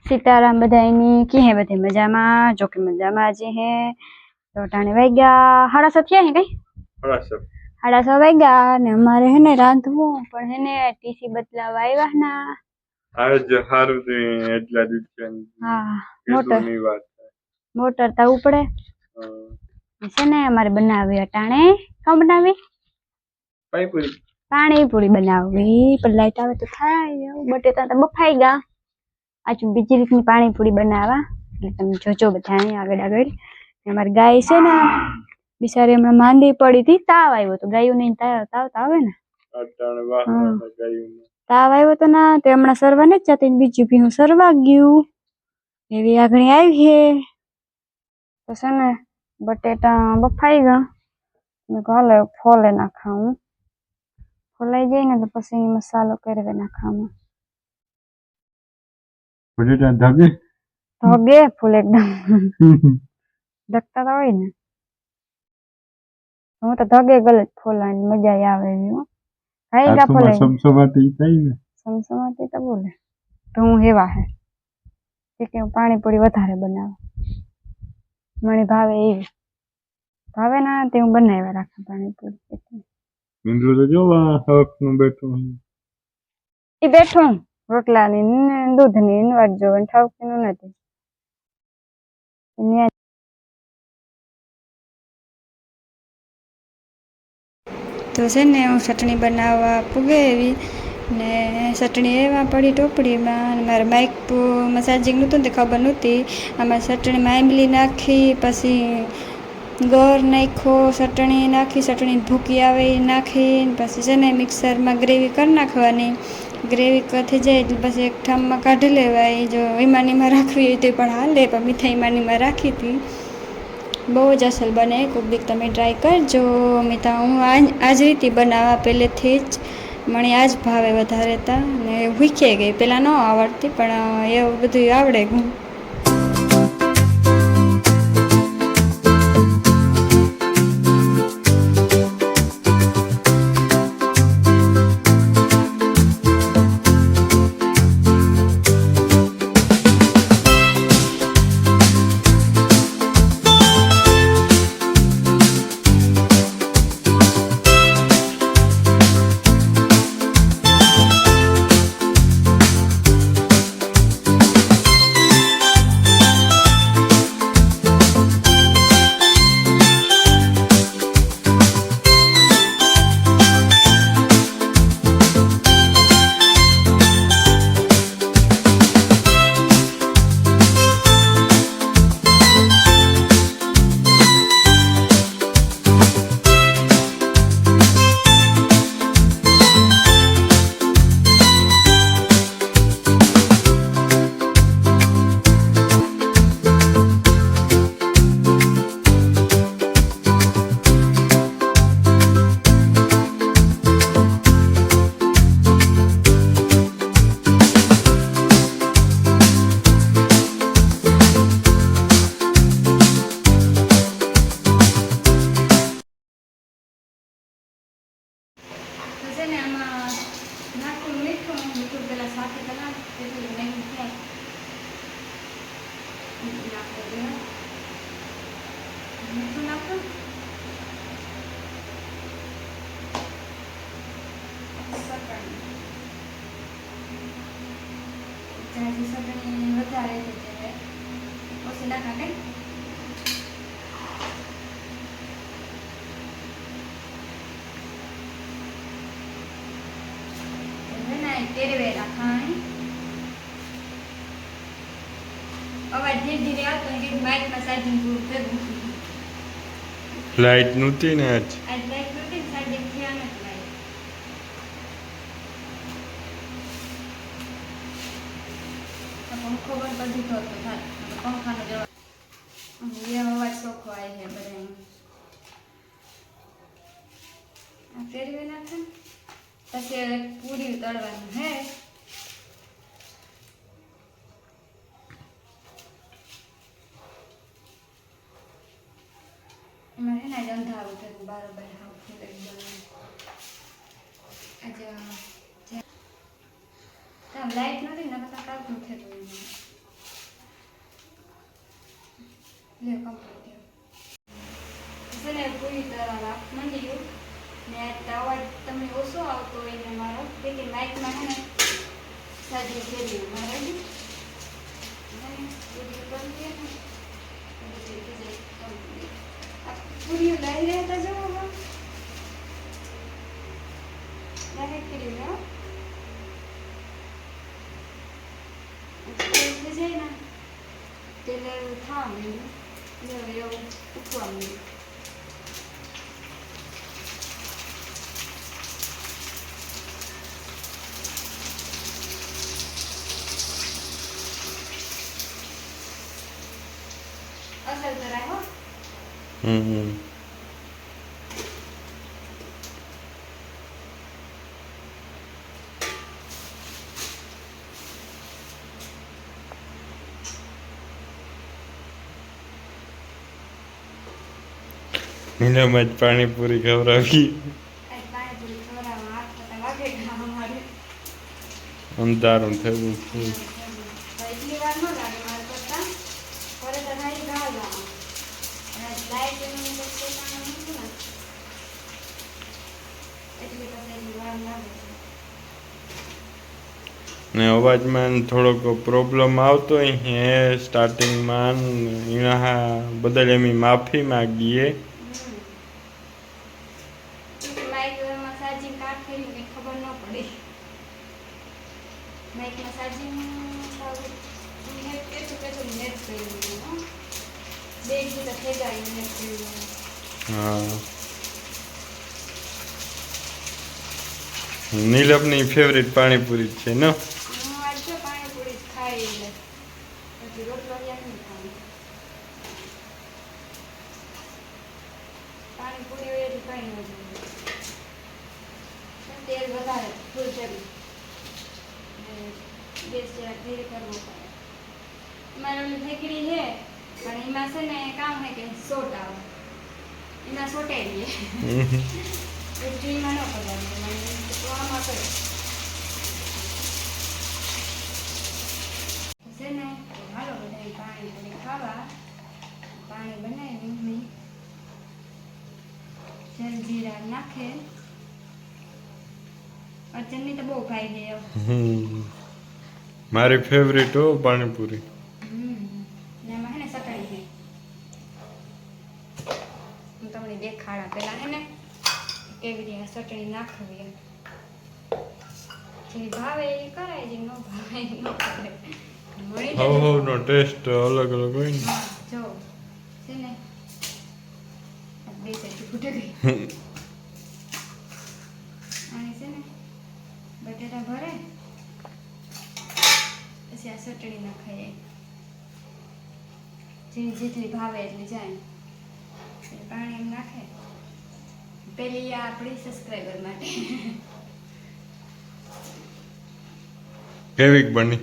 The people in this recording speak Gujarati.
सीताराम बधाईनी की है बधे मजा में जो कि मजा में आज है तो टाणे वाग्या 7:30 थया है कई 7:30 वाग्या ने अमारे है ने रांधवो पण है ने टीसी बदलावा आव्या ना आज हारू ते એટલા દિવસે हां મોટરની વાત मोटर ता उपड़े છે ને અમારે બનાવી અટાણે કામ બનાવી પાણીપુરી બનાવવી પણ લાઈટ આવે તો થાય બટેટા તો બફાઈ ગયા आज બીજી રીતની પાણીપુરી બનાવવા એટલે તમે જોજો બધા આગળ આગળ અમારી ગાય છે ને બિચારી હમણાં માંદી પડી હતી તાવ આવ્યો તો ગાયું નહીં તાવ આવે ને તાવ આવ્યો તો ના તે હમણાં સરવા નથી જતી બીજું ભીનું સરવા ગયું એવી આગળ આવી છે તો છે ને બટેટા બફાઈ ગયા મેં કહું હાલે ફોલે નાખાવું ફોલાઈ જાય ને તો પછી મસાલો કરવે નાખાવું બટેટા ધગે ધગે ફૂલ એકદમ ધગતા તો હોય ને હું તો ધગે ગલત ફોલાની મજા આવે એવી હો ખાઈ ગા ફોલે સમસમાતી થાય ને સમસમાતી તો બોલે તો હું હેવા હે કે પાણીપુરી વધારે બનાવું મને ભાવે એવી ભાવે ના તે હું બનાવ્યા રાખું પાણીપુરી ઇન્દ્ર તો જોવા હકનું બેઠું એ બેઠું રોટલાની ને દૂધની વાટ જોવાની ઠાવકીનું નથી તો છે ને હું ચટણી બનાવવા પૂગે એવી ને ચટણી એવા પડી ટોપડીમાં અને મારે માઇક ચાર્જિંગ નહોતું ને તે ખબર નહોતી આમાં ચટણીમાં આંબલી નાખી પછી ગોળ નાખ્યો ચટણી નાખી ચટણી ભૂકી આવે એ નાખી પછી છે ને મિક્સરમાં ગ્રેવી કરી નાખવાની ગ્રેવી થઈ જાય એટલે પછી એક ઠામમાં કાઢી લેવાય જો ઈમાનીમાં રાખવી હોય તો પણ હાલે પણ મીઠા ઈમાનીમાં રાખી હતી બહુ જ અસલ બને કોક દીક તમે ટ્રાય કરજો મિતા હું આજ રીતે બનાવવા પહેલેથી જ મને આજ ભાવે વધારે હતા ને શીખી ગઈ પહેલાં ન આવડતી પણ એવું બધું આવડે ગયું ચટણી વધારે છે ઓછી નાખા કઈ તેરવે રાખવાની અવાજ ધીરે ધીરે આવતો ને કે માઇકમાં ચાર્જિંગ પૂરું થયું લાઈટ નહોતી ને આજ લાઈટ નહોતી ને ચાર્જિંગ થયા નથી પંખો પણ બધું તો થાય પંખાનો જવાબ એ અવાજ ચોખ્ખો આવી છે બધા આ ફેરવી નાખે પછી પૂરી તળવાનું હે એમાં હે ને રંધાવું થયું બરાબર આજે લાઈટ નથી ને બધા કાપનું થતું લે કમ્પ્લીટ છે ને પૂરી તરવા મંડી ગયું ને અવાજ તમને ઓછો આવતો હોય ને મારો કે માઇકમાં છે ને સાજી ફેરવી મારે પૂરી લઈ રહેતા જવો જાય ને તેલે થવા માંડ્યું એવું ઉઠવા માંડ્યું અસર કરાય હો નીલમ જ પાણીપુરી ખવડાવી પાણીપુરી ખવડાવવા હાથ થતા વાગે અમારે અંધારું થયું એટલી વાર ન લાગે મારે કરતા ફરે તો હારી ગાળ જવાનું અને લાઈટ એનું નથી ને એટલી પછી વાર લાગે ને અવાજમાં થોડોક પ્રોબ્લેમ આવતો હોય સ્ટાર્ટિંગમાં એના બદલ એમ માફી માગીએ માઇકમાં ચાર્જિંગ કાટ થયું કંઈ ખબર ન પડી માઇકમાં ચાર્જિંગ નેટ કેટલું નેટ કર્યું બે ગીતા થઈ જાય નેટ કર્યું હા નીલમની ફેવરિટ પાણીપુરી છે ને હું આજ તો પાણીપુરી ખાઈ એટલે પછી રોટલો યાદ નહીં ખાવાનું પાણીપુરી હોય એટલે કાંઈ ન જોઈએ તેલ વધારે ફૂલ ચડી ગેસ જરાક ધીરે કરવો પડે મારે ઓલી ઢેકડી છે પણ એમાં છે ને કામ છે કે સોટ આવે એમાં સોટે રહીએ એમાં ન પડાવે તો આમાં કરે છે ને હાલો બધા પાણીપુરી ખાવા પાણી બનાવી મમ્મી જલજીરા નાખે અચનની તો બહુ ખાઈ ગઈ મારી ફેવરિટ હો પાણીપુરી એમાં હે ને સટાઈ છે હું તમને દેખાડા પેલા હે ને કેવી રીતે ચટણી નાખવી જે ભાવે એ કરાય જે ન ભાવે એ ન કરે નો ટેસ્ટ અલગ અલગ હોય ને જો છે ને બે સાઈડ ફૂટી ગઈ અને છે ને બટેટા ભરે પછી આ ચટણી નાખાય જેટલી ભાવે એટલી જાય પાણી એમ નાખે પેલી આ આપણી સબસ્ક્રાઈબર માટે કેવીક બની